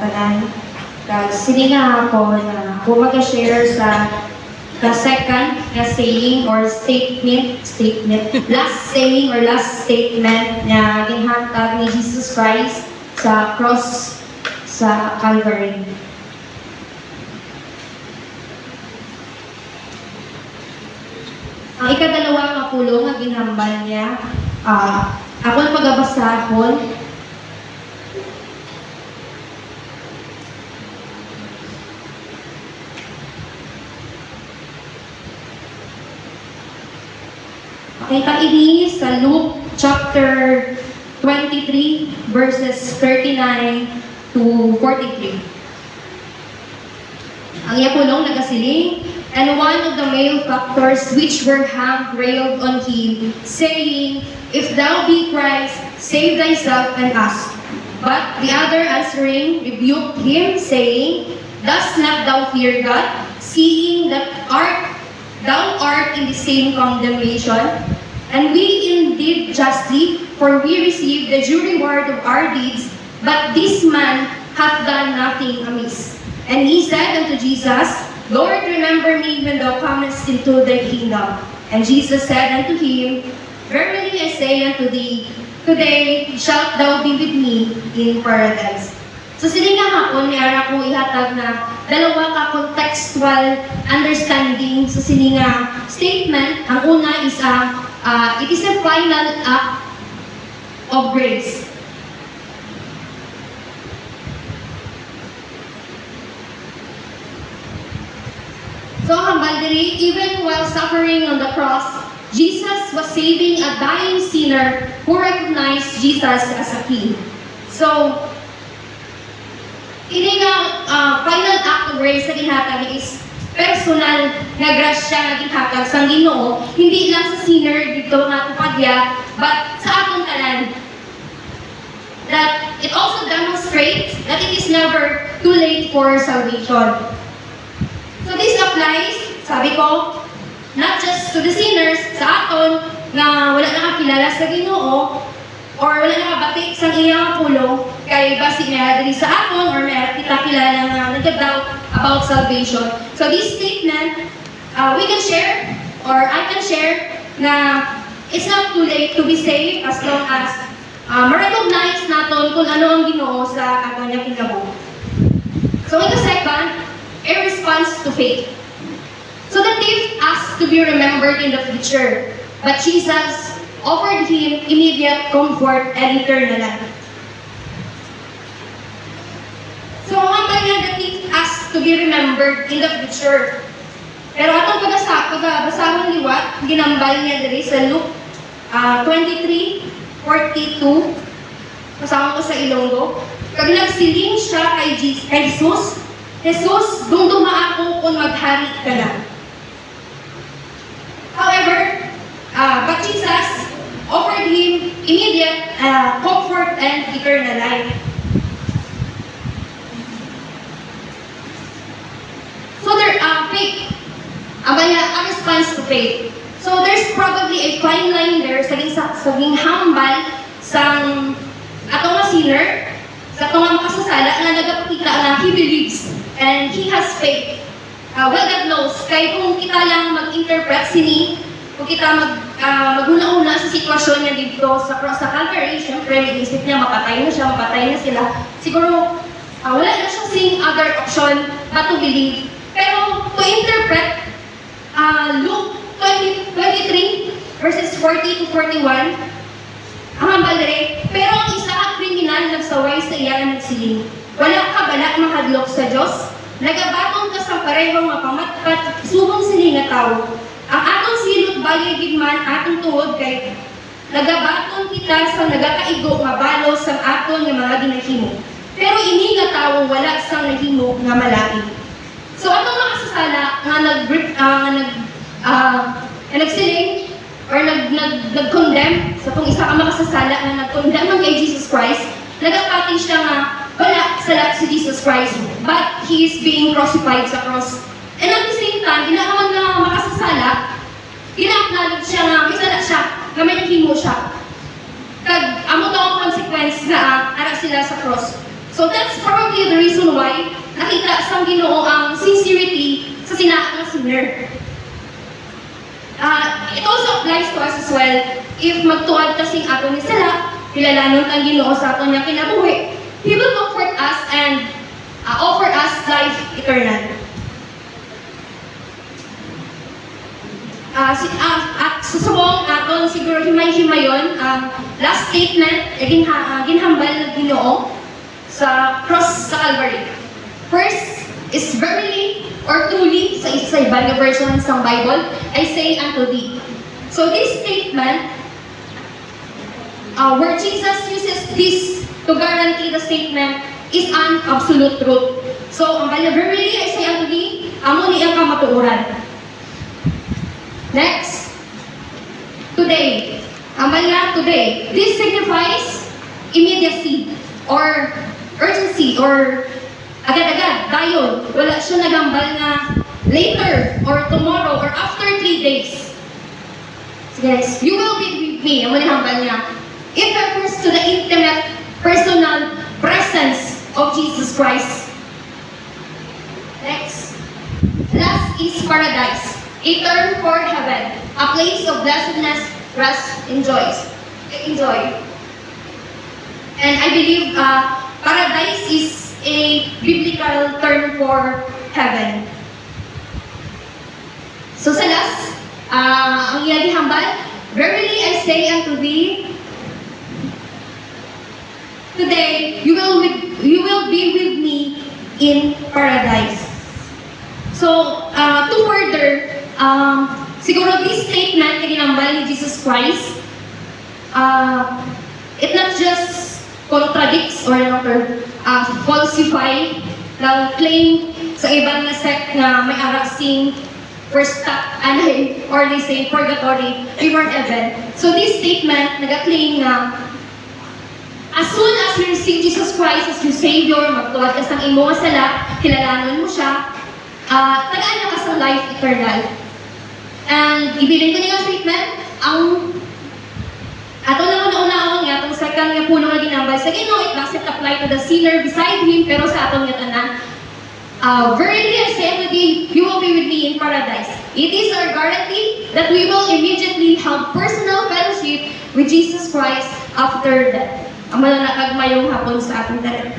tanan. Kag sini nga ako na ako mag-share sa the second na saying or last saying or last statement na ginhatag ni Jesus Christ sa cross sa Calvary. Ang ikadalawa nga pulong nga ginhambal niya, ako ang pagabasahon. Makita ini sa Luke chapter 23 verses 39 to 43. Ang iya pulong nagasiling, and one of the malefactors which were hanged railed on him, saying, If thou be Christ, save thyself and us. But the other answering rebuked him, saying, Dost not thou fear God, seeing that thou art in the same condemnation? And we indeed justly, for we receive the due reward of our deeds, but this man hath done nothing amiss. And he said unto Jesus, Lord, remember me when thou comest into thy kingdom. And Jesus said unto him, Verily I say unto thee, today shalt thou be with me in paradise. So sila nga hapon, may ara ko ihatag na dalawa ka contextual understanding sa sila nga statement. Ang una is it is a final act of grace. So hambal diri, even while suffering on the cross, Jesus was saving a dying sinner who recognized Jesus as a king. So, ini nga final act of grace na ginhatag is personal nga grasya nga ginhatag sa Ginoo, hindi lang sa sinner dito nga tupadya, but sa atong tanan. That it also demonstrates that it is never too late for salvation. So this applies, sabi ko, not just to the sinners, sa aton, na wala nakakilala sa Ginoo, or wala nakabati sa iyang pulong, kay basi may diri sa aton, or may kita kilala nga nag-doubt about salvation. So this statement, we can share, or I can share, na it's not too late to be saved as long as ma-recognize natin kung ano ang Ginoo sa aton niya kinabuhi. So in the second, a response to faith. So the thief asked to be remembered in the future, but Jesus offered him immediate comfort and eternal life. So ang kanya, the thief asked to be remembered in the future. Pero atong pagbasahon liwat, ginambal niya diri sa Luke 23:42. Kasama ko sa Ilonggo. Kag nagsiling siya kay Jesus, Jesus, dumduma ako kung maghari ka na. However, but Jesus offered him immediate comfort and eternal life. So there, faith. A response to faith. So there's probably a fine line there sa hambal sang ato nga sinner, sa ato nga makasasala na nagapakita na he believes and he has faith. Well, God knows, kaya kung kita lang mag-interpret sini, kung kita maguna-una sa sitwasyon niya dito sa cross sa Calvary, syempre may isip niya, mapatay na sila. Siguro, wala na siyang seeing other option but to believe. Pero to interpret Luke 23 verses 40 to 41, ang hambal dire, pero ang isa ka kriminal nagsaway sa iya nga nagsiling. Wala ka balak makadlok sa Dios? Nagabaton ka sa parehong mapamatpat, subong sini nga tawo. Ang atong silot bagay gid man atong tuod kay nagabaton kita sa nagakaigo nga balos sa aton nga mga ginahimo. Pero ini nga tawo wala sang nahimo nga malain. So atong makasasala nga nagsiling or nag-condemn sa kung isa ka makasasala nga nag-condemn kay Jesus Christ, nagapati siya nga wala salat si Jesus Christ, but He is being crucified sa cross. And at the same time, inaman nga makasasala, ina-acknowledge siya nga, may salat siya, nga may nahimo siya. Kag, amo to ang consequence na ara sila sa cross. So that's probably the reason makita sa Ginoo ang sincerity sa sinaa ng sinner. It also applies to us as well. If magtuad kasing ato ni sala, kilalanon ang Ginoo sa ato niya kinabuhi, He will comfort us and offer us life eternal. At susubong aton siguro himay-himayon, last statement, ginhambal ng Ginoo sa cross sa Calvary. First is verily or truly sa iba nga version sa Bible, I say unto thee. So this statement, where Jesus uses this to guarantee the statement, is an absolute truth. So ang verily I say unto thee, amo ni ang kamatuoran. Next, today. Ang today. This signifies immediacy or urgency or agad-agad, dayon. Wala siya nagambal na later or tomorrow or after 3 days. Yes, you will be with me. Ang hambal niya. It refers to the intimate, personal presence of Jesus Christ. Next. Last is paradise. A term for heaven. A place of blessedness, rest, enjoy. And I believe paradise is a biblical term for heaven. So sa last, ang iyang hambal, verily I say unto thee, today you will be with me in paradise. So to further, siguro this statement na ginambal ni Jesus Christ, it not just contradicts or falsify ng claim sa ibang na sect na may arasing first stop or they say purgatory, reward heaven. So this statement nag-claim na as soon as you receive Jesus Christ as your Savior, magtuwad ka sa imo nga sala, kilalanon mo siya, tagaan na ka sa life eternal. And ibilin ko niya statement, ang ato lang una-una nga, itong second nga puno nga ginambay sa Ginoo, it doesn't apply to the sinner beside Him, pero sa atong nga tanan, verily I say unto thee, you will be with me in paradise. It is our guarantee that we will immediately have personal fellowship with Jesus Christ after death. Ang malanakag mayong hapon sa ating tanan.